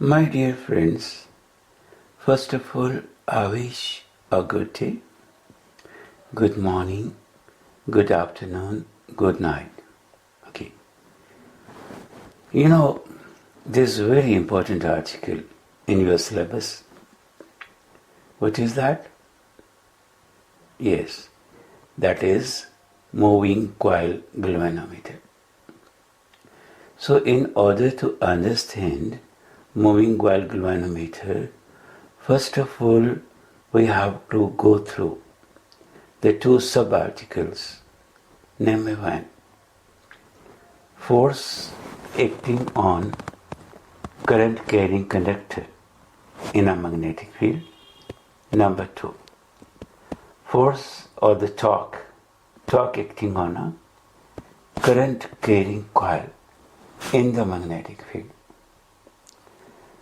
My dear friends, first of all, I wish a good day, good morning, good afternoon, good night. Okay. You know, this very important article in your syllabus. What is that? Yes, that is moving coil galvanometer. So, in order to understand moving coil galvanometer, first of all, we have to go through the two sub-articles. Number one, force acting on current carrying conductor in a magnetic field. Number two, force or the torque acting on a current carrying coil in the magnetic field.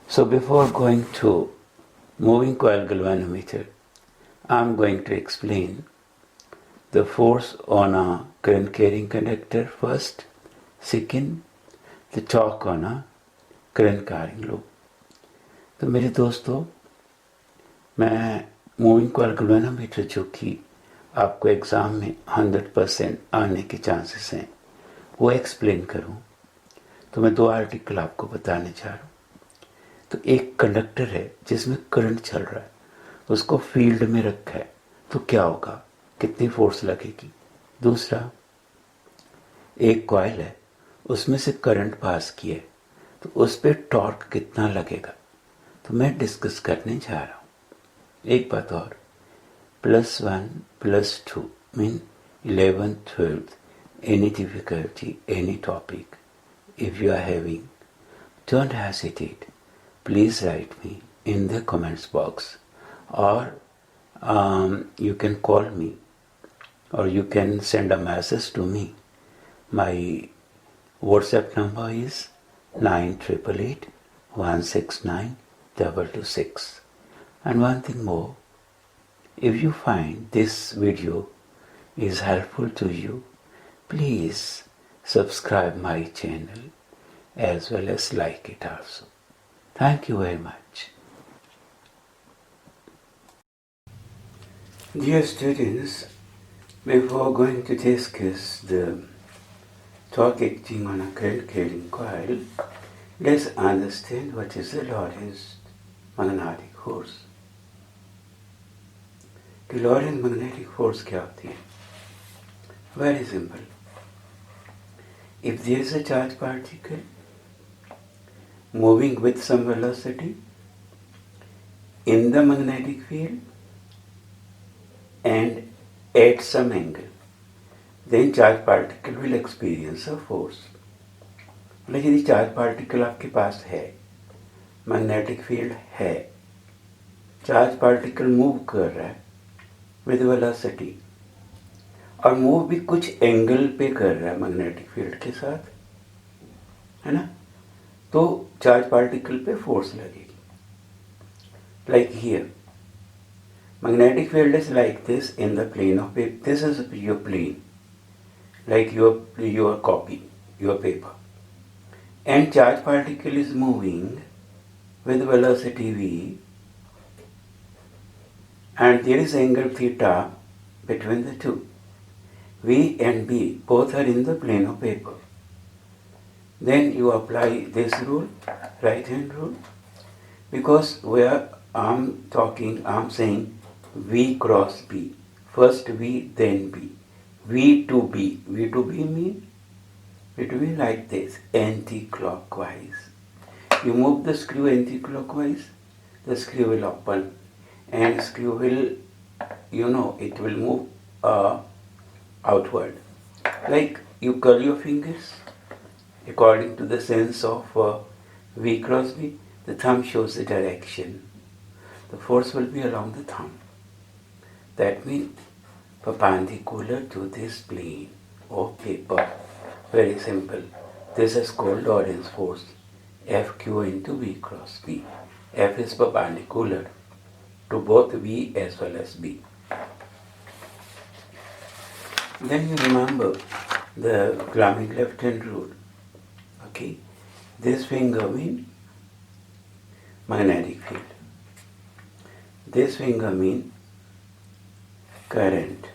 So before going to moving coil galvanometer, I am going to explain the force on a current carrying conductor first, second the torque on a current carrying loop. तो मेरे दोस्तों, मैं moving coil galvanometer जो कि आपको exam में 100% आने के चांसेस हैं वो एक्सप्लेन करूं, तो मैं दो आर्टिकल आपको बताने जा रहा हूं. तो एक कंडक्टर है जिसमें करंट चल रहा है, उसको फील्ड में रखा है, तो क्या होगा, कितनी फोर्स लगेगी. दूसरा, एक कॉइल है, उसमें से करंट पास किया है, तो उस पर टॉर्क कितना लगेगा, तो मैं डिस्कस करने जा रहा हूँ. एक बात और, +1 +2 mean 11th 12th, any difficulty, any topic, if you are having, don't hesitate, please write me in the comments box, or you can call me, or you can send a message to me. My WhatsApp number is 9888 169 226. And one thing more, if you find this video is helpful to you, please subscribe my channel as well as like it also. Thank you very much. Dear students, before going to discuss the torque acting on a current carrying coil, let's understand what is the Lorentz magnetic force. The Lorentz magnetic force क्या होती है? Very simple. If there is a charged particle moving with some velocity in the magnetic field and at some angle, then charged particle will experience a force. मतलब यदि charge particle आपके पास है, magnetic field है, charge particle move कर रहा है with velocity, और move भी कुछ एंगल पे कर रहा है मैग्नेटिक फील्ड के साथ, है ना, तो चार्ज पार्टिकल पे फोर्स लगेगी. Like here, magnetic field is like this in the plane of paper. This is your plane, like your copy, your paper, and charge particle is moving with velocity v, and there is angle theta between the two. V and B both are in the plane of paper. Then you apply this rule, right hand rule, because where I'm saying V cross B. First V, then B. V to B. V to B mean it will be like this, anti-clockwise. You move the screw anti-clockwise, the screw will open, and screw will, it will move outward. Like you curl your fingers according to the sense of V cross B. The thumb shows the direction. The force will be along the thumb. That means perpendicular to this plane of paper. Very simple. This is called Lorentz force. Fq into V cross B. F is perpendicular to both V as well as B. Then you remember the Coulombic left hand rule. Okay. This finger means magnetic field. This finger means current,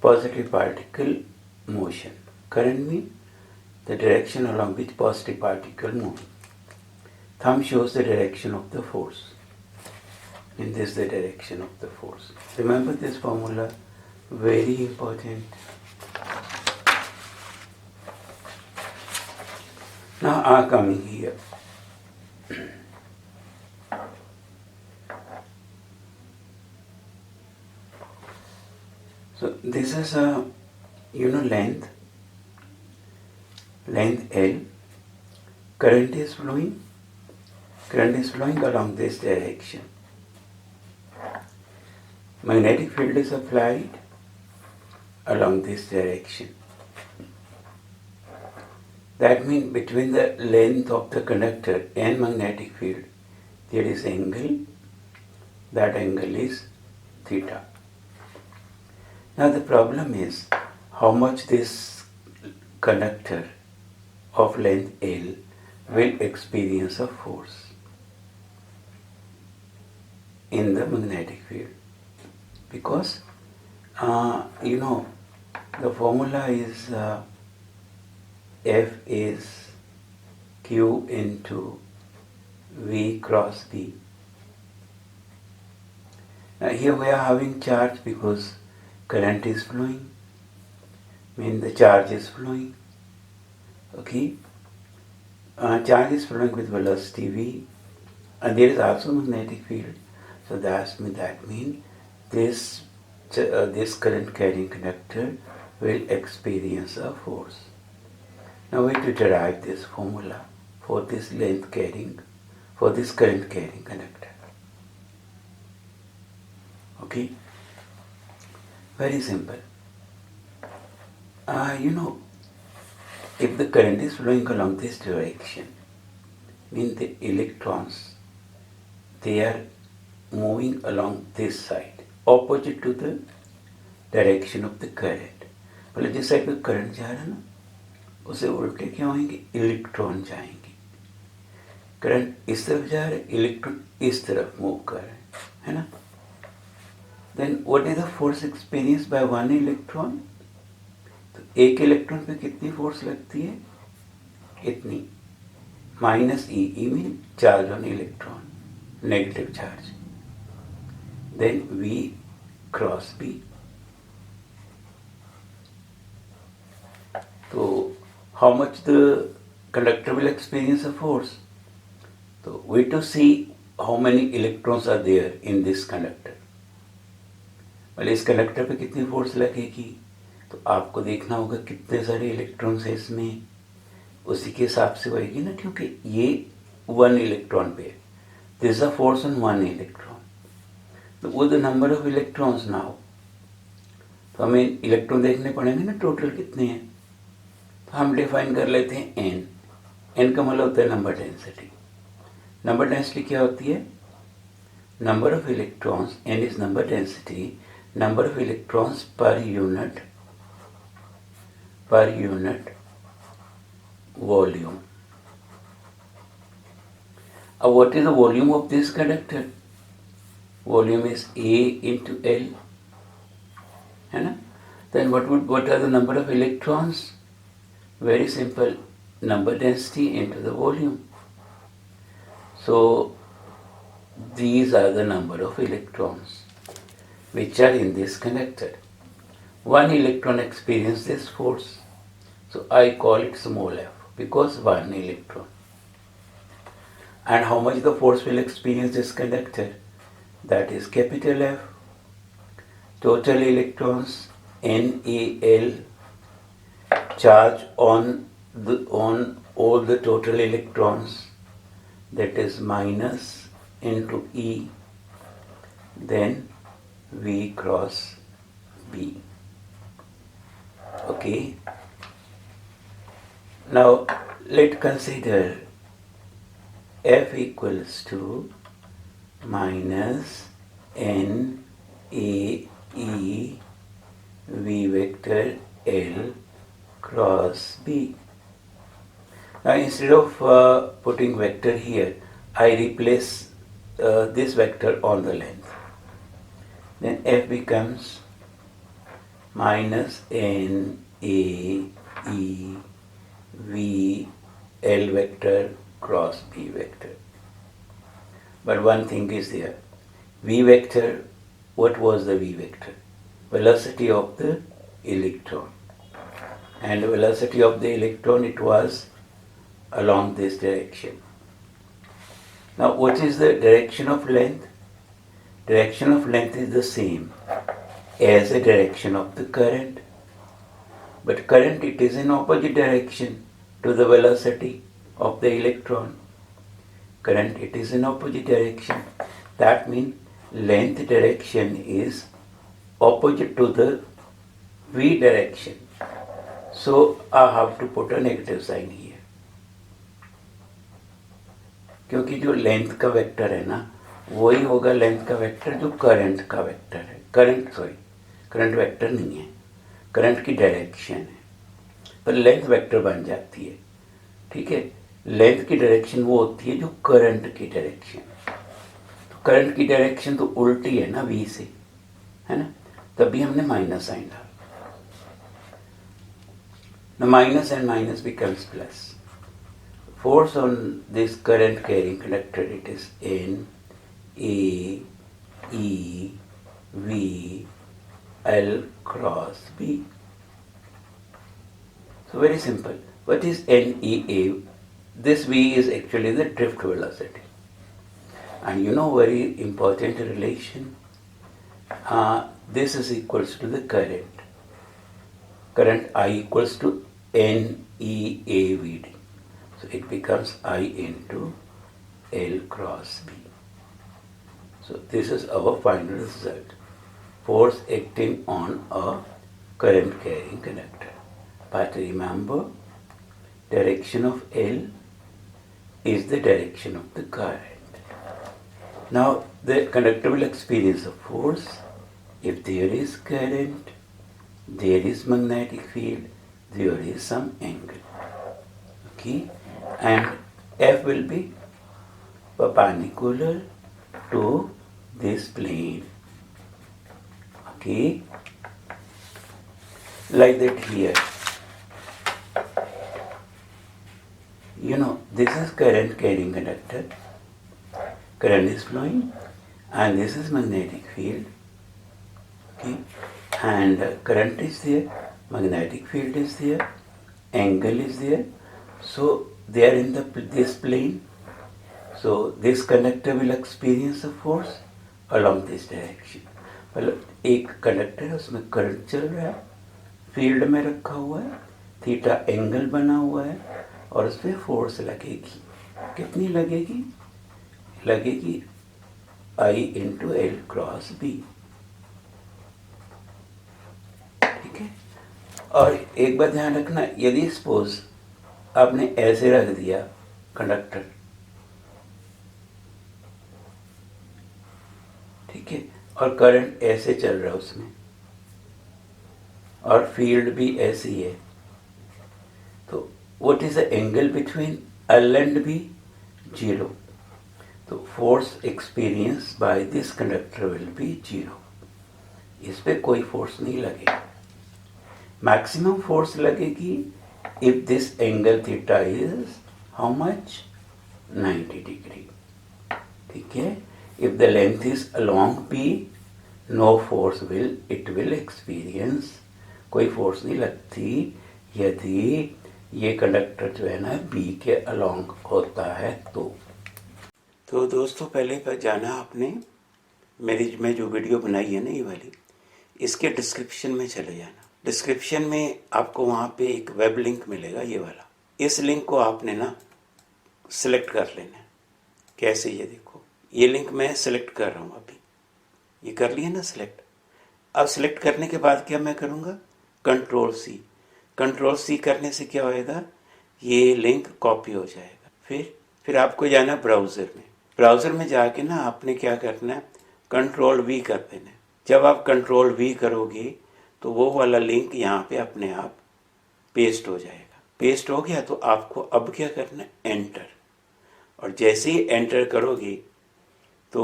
positive particle motion. Current means the direction along which positive particle move. Thumb shows the direction of the force. And this is the direction of the force. Remember this formula, very important. Now are coming here. So this is a length L. Current is flowing along this direction. Magnetic field is applied along this direction. That means between the length of the conductor and magnetic field there is angle. That angle is theta. Now the problem is how much this conductor of length L will experience a force in the magnetic field. Because the formula is F is Q into V cross B. Now here we are having charge because current is flowing, means the charge is flowing. Okay, charge is flowing with velocity V, and there is also magnetic field. So that means this current carrying conductor will experience a force. Now we have to derive this formula for this current carrying conductor. Okay, very simple. If the current is flowing along this direction, means the electrons, they are moving along this side, opposite to the direction of the current. मतलब जिस side पे current जा रहा है ना, उसे उल्टे क्या होंगे, इलेक्ट्रॉन जाएंगे. करंट इस तरफ जा रहा है, इलेक्ट्रॉन इस तरफ मूव कर रहे हैं, है ना. Then what is the force experienced by one electron? तो एक इलेक्ट्रॉन पे कितनी फोर्स लगती है, इतनी, minus E. E mean charge on electron, negative charge. Then V cross B. So how much the conductor will experience a force? So we have to see how many electrons are there in this conductor. मतलब इस conductor पे कितनी force लगेगी, तो आपको देखना होगा कितने सारे इलेक्ट्रॉन्स है इसमें, उसी के हिसाब से होएगी ना, क्योंकि ये वन इलेक्ट्रॉन पे है. This is a force on one electron. तो वो the number of electrons now, तो हमें इलेक्ट्रॉन देखने पड़ेंगे ना टोटल कितने हैं. तो हम डिफाइन कर लेते हैं एन. एन का मतलब होता है नंबर डेंसिटी. नंबर डेंसिटी क्या होती है, number of electrons. N is number density, number of electrons per unit volume. What is the volume of this conductor? Volume is A into L, है ना. Then what are the number of electrons? Very simple, number density into the volume. So these are the number of electrons which are in this conductor. One electron experiences this force, so I call it small f, because one electron. And how much the force will experience this conductor? That is capital F. Total electrons NaL, charge on all the total electrons, that is minus into E, then V cross B. Okay. Now let's consider F equals to minus N A E V vector L cross B. Now instead of putting vector here, I replace this vector on the length. Then F becomes minus N A E V L vector cross B vector. But one thing is there. V vector, what was the V vector? Velocity of the electron. And the velocity of the electron, it was along this direction. Now what is the direction of length? Direction of length is the same as the direction of the current. But current, it is in opposite direction to the velocity of the electron. Current, it is in opposite direction. That means length direction is opposite to the V direction. So I have to put a negative sign here. क्योंकि जो length का vector है ना, वही होगा length का vector जो current का वेक्टर है. करंट वेक्टर नहीं है, करंट की डायरेक्शन है, पर लेंथ वेक्टर बन जाती है. ठीक है, लेंथ की डायरेक्शन वो होती है जो करंट की डायरेक्शन. तो करंट की डायरेक्शन तो उल्टी है ना वी से, है ना, तभी हमने माइनस साइन डाला. Now minus and minus becomes plus. Force on this current carrying conductor, it is N A E V L cross B. So very simple. What is N E A? This V is actually the drift velocity. And you know very important relation. This is equals to the current. Current I equals to NEAVD. So it becomes I into L cross B. So this is our final result. Force acting on a current carrying conductor. But remember, direction of L is the direction of the current. Now the conductor will experience a force. If there is current, there is magnetic field, there is some angle. Okay, and F will be perpendicular to this plane. Okay, like that here. You know, this is current carrying conductor. Current is flowing, and this is magnetic field. Okay, and current is there, magnetic field is there, angle is there. So they are in this plane. So this conductor will experience a force along this direction. मतलब एक conductor है, उसमें current चल रहा है, field में रखा हुआ है, थीटा एंगल बना हुआ है, और उस पर फोर्स लगेगी. कितनी लगेगी? लगेगी I into L cross B. ठीक है. और एक बात ध्यान रखना, यदि सपोज आपने ऐसे रख दिया कंडक्टर, ठीक है, और करंट ऐसे चल रहा है उसमें, और फील्ड भी ऐसी है, तो what is the angle between L and B? 0. तो force experience by this conductor will be 0. इस पे कोई फोर्स नहीं लगेगा. मैक्सिमम फोर्स लगेगी if this angle theta is how much? 90 degree. ठीक है. If the length is along B, no force it will experience. कोई फोर्स नहीं लगती यदि ये कंडक्टर जो है ना B के along होता है तो दोस्तों पहले पर जाना आपने, मेरी मैं जो वीडियो बनाई है ना ये वाली, इसके डिस्क्रिप्शन में चले जाना. डिस्क्रिप्शन में आपको वहाँ पे एक वेब लिंक मिलेगा, ये वाला. इस लिंक को आपने ना सिलेक्ट कर लेना है. कैसे? ये देखो, ये लिंक मैं सिलेक्ट कर रहा हूँ अभी. ये कर लिया ना सिलेक्ट. अब सिलेक्ट करने के बाद क्या मैं करूँगा? कंट्रोल सी करने से क्या होएगा? ये लिंक कॉपी हो जाएगा. फिर आपको जाना ब्राउज़र में. ब्राउज़र में जाके ना आपने क्या करना है? कंट्रोल V कर देना है. जब आप कंट्रोल V करोगे तो वो वाला लिंक यहाँ पे अपने आप पेस्ट हो जाएगा. पेस्ट हो गया तो आपको अब क्या करना है, एंटर। और जैसे ही एंटर करोगे तो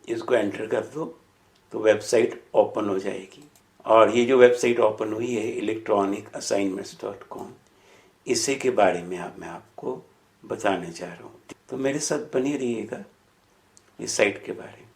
इसको एंटर कर दो तो वेबसाइट ओपन हो जाएगी। और ये जो वेबसाइट ओपन हुई है electronicAssignments.com, इसी के बारे में अब मैं आपको बताने जा रहा हूँ। तो मेरे साथ बने रहिएगा इस साइट के बारे में।